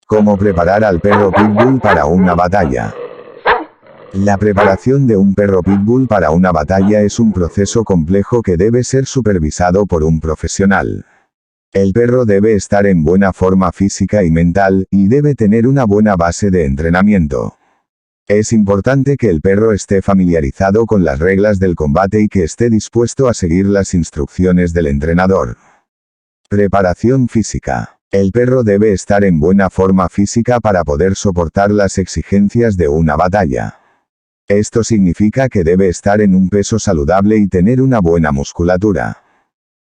¿Cómo preparar al perro pitbull para una batalla? La preparación de un perro pitbull para una batalla es un proceso complejo que debe ser supervisado por un profesional. El perro debe estar en buena forma física y mental, y debe tener una buena base de entrenamiento. Es importante que el perro esté familiarizado con las reglas del combate y que esté dispuesto a seguir las instrucciones del entrenador. Preparación física. El perro debe estar en buena forma física para poder soportar las exigencias de una batalla. Esto significa que debe estar en un peso saludable y tener una buena musculatura.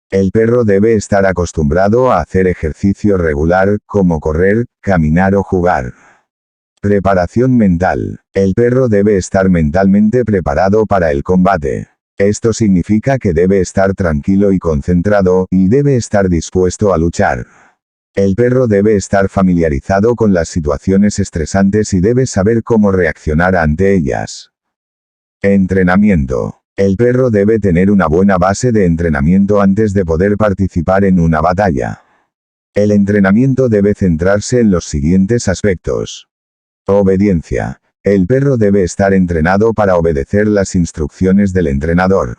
El perro debe estar acostumbrado a hacer ejercicio regular, como correr, caminar o jugar. Preparación mental. El perro debe estar mentalmente preparado para el combate. Esto significa que debe estar tranquilo y concentrado, y debe estar dispuesto a luchar. El perro debe estar familiarizado con las situaciones estresantes y debe saber cómo reaccionar ante ellas. Entrenamiento. El perro debe tener una buena base de entrenamiento antes de poder participar en una batalla. El entrenamiento debe centrarse en los siguientes aspectos. Obediencia. El perro debe estar entrenado para obedecer las instrucciones del entrenador.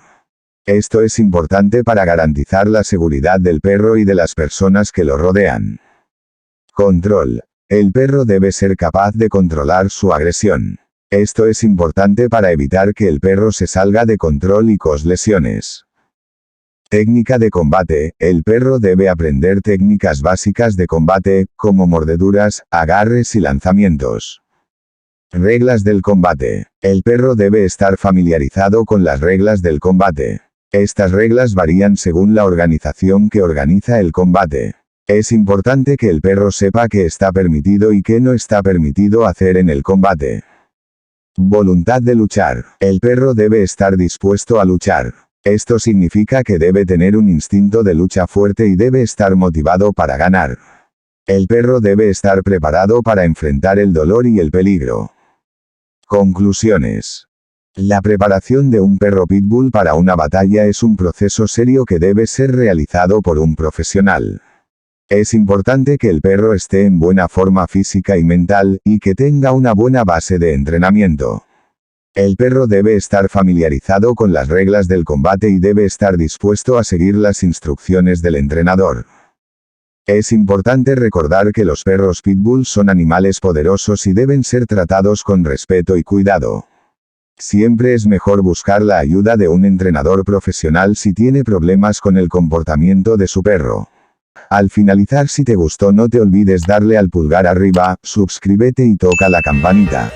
Esto es importante para garantizar la seguridad del perro y de las personas que lo rodean. Control. El perro debe ser capaz de controlar su agresión. Esto es importante para evitar que el perro se salga de control y cause lesiones. Técnica de combate. El perro debe aprender técnicas básicas de combate, como mordeduras, agarres y lanzamientos. Reglas del combate. El perro debe estar familiarizado con las reglas del combate. Estas reglas varían según la organización que organiza el combate. Es importante que el perro sepa qué está permitido y qué no está permitido hacer en el combate. Voluntad de luchar. El perro debe estar dispuesto a luchar. Esto significa que debe tener un instinto de lucha fuerte y debe estar motivado para ganar. El perro debe estar preparado para enfrentar el dolor y el peligro. Conclusiones. La preparación de un perro pitbull para una batalla es un proceso serio que debe ser realizado por un profesional. Es importante que el perro esté en buena forma física y mental, y que tenga una buena base de entrenamiento. El perro debe estar familiarizado con las reglas del combate y debe estar dispuesto a seguir las instrucciones del entrenador. Es importante recordar que los perros pitbull son animales poderosos y deben ser tratados con respeto y cuidado. Siempre es mejor buscar la ayuda de un entrenador profesional si tiene problemas con el comportamiento de su perro. Al finalizar, si te gustó, no te olvides darle al pulgar arriba, suscríbete y toca la campanita.